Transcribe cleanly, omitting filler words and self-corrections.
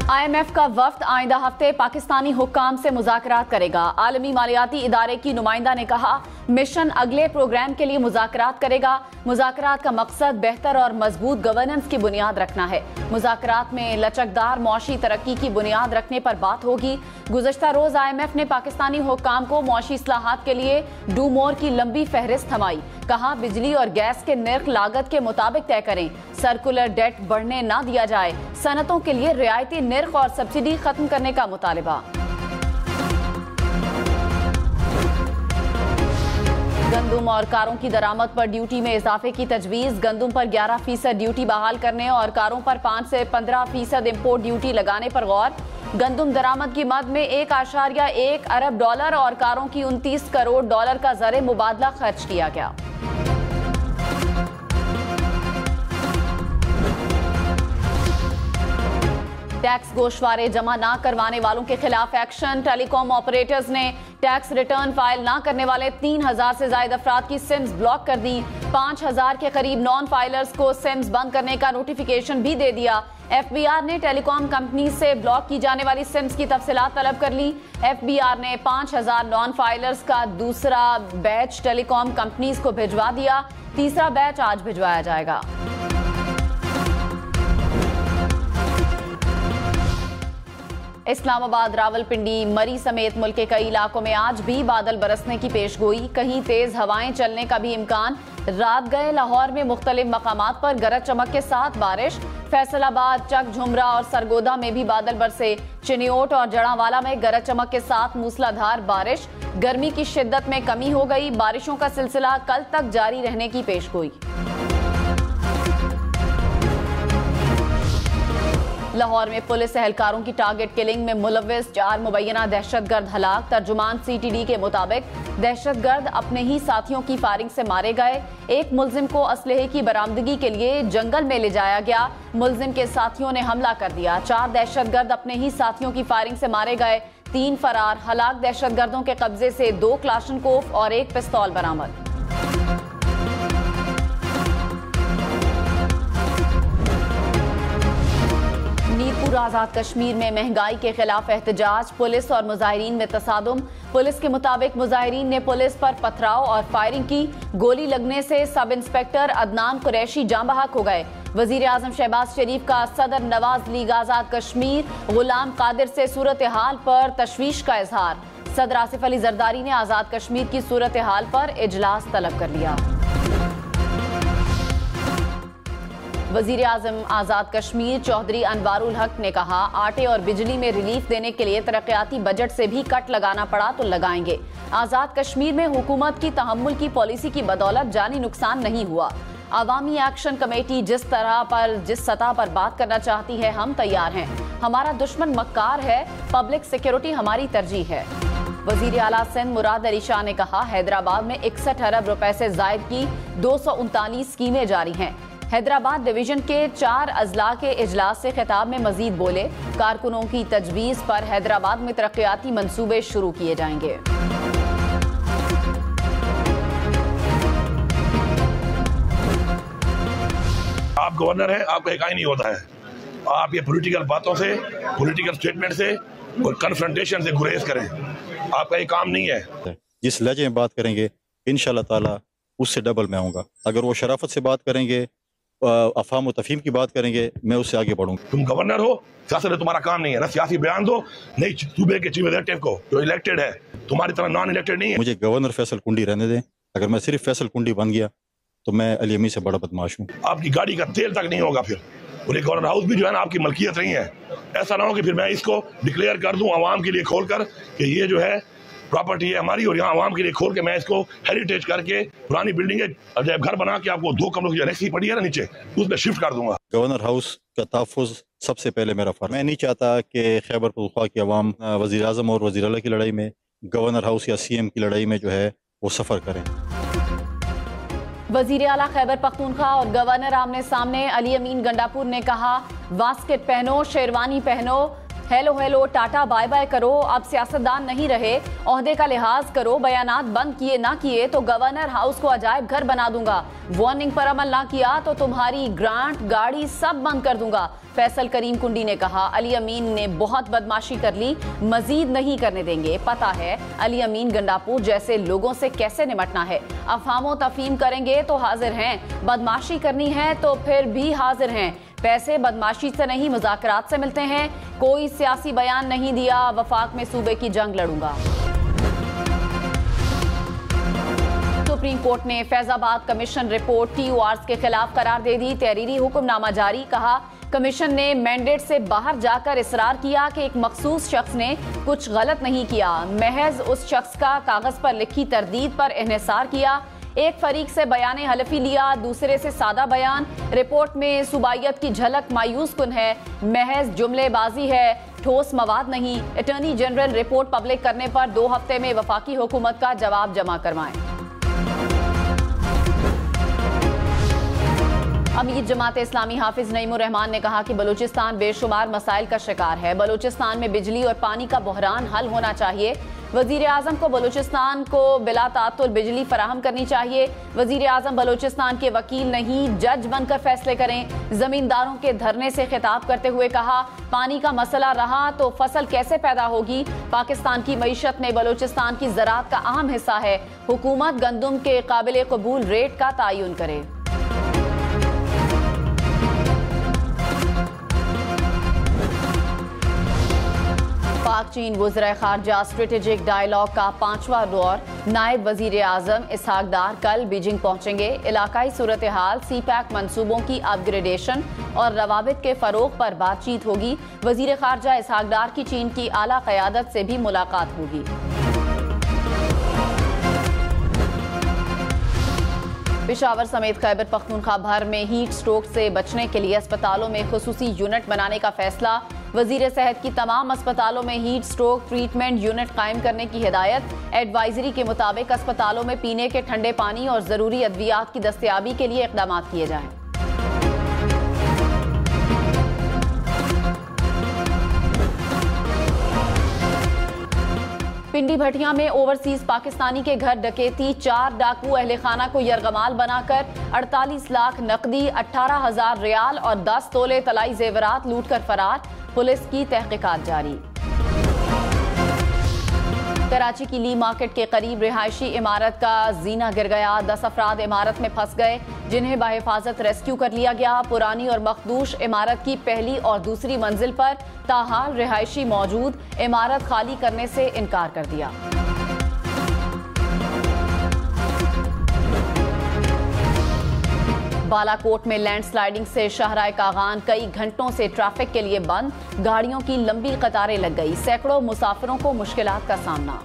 IMF का वफ्द आइंदा हफ्ते पाकिस्तानी हुक्काम से मुज़ाकरात करेगा। आलमी मालियाती इदारे की नुमाइंदा ने कहा, मिशन अगले प्रोग्राम के लिए मुज़ाकरात करेगा। मुज़ाकरात का मकसद बेहतर और मजबूत गवर्नेंस की बुनियाद रखना है। मुज़ाकरात में लचकदार मौशी तरक्की की बुनियाद रखने पर बात होगी। गुज़श्ता रोज IMF ने पाकिस्तानी हुक्काम को मौशी इस्लाहात के लिए डू मोर की लंबी फहरिस्त थमाई। कहा, बिजली और गैस के निर्ख लागत के मुताबिक तय करें। सर्कुलर डेट बढ़ने ना दिया जाए। सनतों के लिए रियायती निर्ख और सब्सिडी खत्म करने का मुतालबा। गंदुम और कारों की दरामद पर ड्यूटी में इजाफे की तजवीज़। गंदुम पर 11% ड्यूटी बहाल करने और कारों पर 5 से 15% इम्पोर्ट ड्यूटी लगाने पर गौर। गंदुम दरामद की मद में $1.1 अरब और कारों की $29 करोड़ का ज़र मुबादला खर्च किया गया। टैक्स गोशवारे जमा ना करवाने वालों के खिलाफ एक्शन। टेलीकॉम ऑपरेटर्स ने टैक्स रिटर्न फाइल ना करने वाले 3000 से ज्यादा अफराद की सिम्स ब्लॉक कर दी। 5000 के करीब नॉन फाइलर्स को सिम्स बंद करने का नोटिफिकेशन भी दे दिया। FBR ने टेलीकॉम कंपनी से ब्लॉक की जाने वाली सिम्स की तफसीलात तलब कर ली। FBR ने 5000 नॉन फाइलर्स का दूसरा बैच टेलीकॉम कंपनीज को भिजवा दिया। तीसरा बैच आज भिजवाया जाएगा। इस्लामाबाद, रावलपिंडी, मरी समेत मुल्क के कई इलाकों में आज भी बादल बरसने की पेशगोई। कहीं तेज हवाएं चलने का भी इम्कान। रात गए लाहौर में मुख्तलिफ मकामात पर गरज चमक के साथ बारिश। फैसलाबाद, चक, झुमरा और सरगोदा में भी बादल बरसे। चिनियोट और जड़ावाला में गरज चमक के साथ मूसलाधार बारिश। गर्मी की शिद्दत में कमी हो गई। बारिशों का सिलसिला कल तक जारी रहने की पेशगोई। लाहौर में पुलिस एहलकारों की टारगेट किलिंग में मुलव्विस 4 मुबैना दहशतगर्द हलाक। तर्जुमान CTD के मुताबिक दहशतगर्द अपने ही साथियों की फायरिंग से मारे गए। एक मुल्जिम को असलहे की बरामदगी के लिए जंगल में ले जाया गया। मुल्जिम के साथियों ने हमला कर दिया। 4 दहशतगर्द अपने ही साथियों की फायरिंग से मारे गए। 3 फरार। हलाक दहशतगर्दों के कब्जे से 2 क्लाशनकोफ और 1 पिस्तौल बरामद। मीरपुर, आजाद कश्मीर में महंगाई के खिलाफ एहतजाज। पुलिस और मुजाहिरीन में तसादुम। पुलिस के मुताबिक मुजाहिरीन ने पुलिस पर पथराव और फायरिंग की। गोली लगने से सब इंस्पेक्टर अदनान कुरैशी जाँ बहक हो गए। वजीर आजम शहबाज शरीफ का सदर नवाज लीग आजाद कश्मीर गुलाम कादिर से सूरत हाल पर तशवीश का इजहार। सदर आसिफ अली जरदारी ने आजाद कश्मीर की सूरत हाल पर इजलास तलब कर लिया। वजीर आजम आजाद कश्मीर चौधरी अनवारुल हक ने कहा, आटे और बिजली में रिलीफ देने के लिए तरक्याती बजट से भी कट लगाना पड़ा तो लगाएंगे। आजाद कश्मीर में हुकूमत की तहम्मुल की पॉलिसी की बदौलत जानी नुकसान नहीं हुआ। अवामी एक्शन कमेटी जिस सतह पर बात करना चाहती है, हम तैयार हैं। हमारा दुश्मन मक्कार है, पब्लिक सिक्योरिटी हमारी तरजीह है। वजीर आला सिंध मुराद अली शाह ने कहा, हैदराबाद में 61 अरब रुपए से जायद की 239 स्कीमें जारी हैं। हैदराबाद डिवीजन के 4 अजला के इजलास से खिताब में मजीद बोले, कारकुनों की तजवीज़ पर हैदराबाद में तरक्याती मंसूबे शुरू किए जाएंगे। आप गवर्नर हैं, आपका एक ही नहीं होता है। आप ये पॉलिटिकल बातों से, पॉलिटिकल स्टेटमेंट से और कन्फ्रंटेशन से गुरेज करें। आपका ये काम नहीं है। जिस लहजे में बात करेंगे इंशाल्लाह ताला उससे डबल मैं आऊँगा। अगर वो शराफत से बात करेंगे, अफाम व तफहीम की बात करेंगे, मैं उससे आगे बढ़ूंगा। तुम गवर्नर हो, सियासत में तुम्हारा काम नहीं है ना सियासी बयान दो, नहीं सूबे के चीफ एग्जीक्यूटिव को जो इलेक्टेड है, तुम्हारी तरह नॉन इलेक्टेड नहीं है। मुझे गवर्नर फैसल कुंडी रहने दें। अगर मैं सिर्फ फैसल कुंडी बन गया तो मैं अली अमी से बड़ा बदमाश हूँ। आपकी गाड़ी का तेल तक नहीं होगा फिर। और ये गवर्नर हाउस भी जो है ना आपकी मलकियत नहीं है। ऐसा ना हो कि फिर मैं इसको डिक्लेयर कर दूं आवाम के लिए खोल कर कि ये जो है प्रॉपर्टी है हमारी, और यहाँ आवाम के लिए खोल के मैं इसको हेरिटेज करके पुरानी बिल्डिंग है जब घर बना के आपको 2 कमरों की रस्सी पड़ी है ना नीचे, उसमें शिफ्ट कर दूंगा। गवर्नर हाउस का तहफ़्फ़ुज़ सबसे पहले मेरा फर्ज। मैं नहीं चाहता कि खैबर पख्तूनख्वा की आवाम वज़ीर आज़म और वज़ीर आला की लड़ाई में, गवर्नर हाउस या CM की लड़ाई में जो है वो सफ़र करें। वज़ीर आला खैबर पख्तूनख्वा और गवर्नर आमने सामने। अली अमीन गंडापुर ने कहा, वास्केट पहनो, शेरवानी पहनो, hello hello tata bye bye करो, अब सियासतदान नहीं रहे, ओहदे का लिहाज करो, बयानात बंद किए ना किए तो गवर्नर हाउस को अजायब घर बना दूंगा, वार्निंग पर अमल ना किया तो तुम्हारी ग्रांट गाड़ी सब बंद कर दूंगा, फैसल करीम कुंडी ने कहा। अली अमीन ने बहुत बदमाशी कर ली, मजीद नहीं करने देंगे, पता है अली अमीन गंडापुर जैसे लोगों से कैसे निमटना है, अफहामो तफहीम करेंगे तो हाजिर हैं, बदमाशी करनी है तो फिर भी हाजिर हैं, पैसे बदमाशी से नहीं मुज़ाकरात से मिलते हैं, कोई सियासी बयान नहीं दिया, वफाक में सूबे की जंग लड़ूंगा। सुप्रीम कोर्ट ने फैजाबाद कमीशन रिपोर्ट TORs के खिलाफ करार दे दी, तहरीरी हुक्मनामा जारी, कहा कमीशन ने मैंडेट से बाहर जाकर इसरार किया कि एक मखसूस शख्स ने कुछ गलत नहीं किया, महज उस शख्स का कागज पर लिखी तरदीद पर इन्हिसार किया, एक फरीक से बयान हलफी लिया, दूसरे से सादा बयान, रिपोर्ट में सूबाइयत की झलक मायूस कुन है, महज जुमलेबाजी है, ठोस मवाद नहीं, अटॉर्नी जनरल रिपोर्ट पब्लिक करने पर 2 हफ्ते में वफाकी हुकूमत का जवाब जमा करवाएं। अमीर जमात इस्लामी हाफिज नईमुर रहमान ने कहा कि बलूचिस्तान बेशुमार मसाइल का शिकार है, बलूचिस्तान में बिजली और पानी का बहरान हल होना चाहिए, वजीर आजम को बलूचिस्तान को बिला तातुल बिजली फराहम करनी चाहिए, वजीर आजम बलूचिस्तान के वकील नहीं जज बनकर फैसले करें, जमींदारों के धरने से खिताब करते हुए कहा पानी का मसला रहा तो फसल कैसे पैदा होगी, पाकिस्तान की मईशत में बलूचिस्तान की ज़राअत का अहम हिस्सा है, हुकूमत गंदुम के काबिल कबूल रेट का तयन करे। पाक चीन वज़ीर ख़ारजा स्ट्रेटेजिक डायलॉग का 5वां दौर, नायब वज़ीर आज़म इसहाक डार कल बीजिंग पहुंचेंगे, इलाकाई सूरत हाल, CPEC मंसूबों की अपग्रेडेशन और रवाबित के फ़रोग़ पर बातचीत होगी, वज़ीर ख़ारजा इसहाक डार की चीन की आला क़यादत से भी मुलाकात होगी। पेशावर समेत खैबर पख्तूनख्वा भर में हीट स्ट्रोक से बचने के लिए अस्पतालों में खुसूसी यूनिट बनाने का फैसला, वजीर सेहत की तमाम अस्पतालों में हीट स्ट्रोक ट्रीटमेंट यूनिट कायम करने की हिदायत, एडवाइजरी के मुताबिक अस्पतालों में पीने के ठंडे पानी और जरूरी अद्वियात की दस्तयाबी के लिए इक़दाम किए जाएं। पिंडी भटिया में ओवरसीज पाकिस्तानी के घर डकैती, 4 डाकू अहले खाना को यरगमाल बनाकर 48 लाख नकदी, 18,000 रियाल और 10 तोले तलाई जेवरात लूट कर फरार, पुलिस की तहकीकात जारी। कराची की ली मार्केट के करीब रिहायशी इमारत का जीना गिर गया, 10 अफराद इमारत में फंस गए जिन्हें बाहिफाजत रेस्क्यू कर लिया गया, पुरानी और मखदूश इमारत की पहली और दूसरी मंजिल पर ताहाल रिहायशी मौजूद, इमारत खाली करने से इनकार कर दिया। बालाकोट में लैंडस्लाइडिंग से शाहराह कागान कई घंटों से ट्रैफिक के लिए बंद, गाड़ियों की लंबी कतारें लग गई, सैकड़ों मुसाफिरों को मुश्किलात का सामना।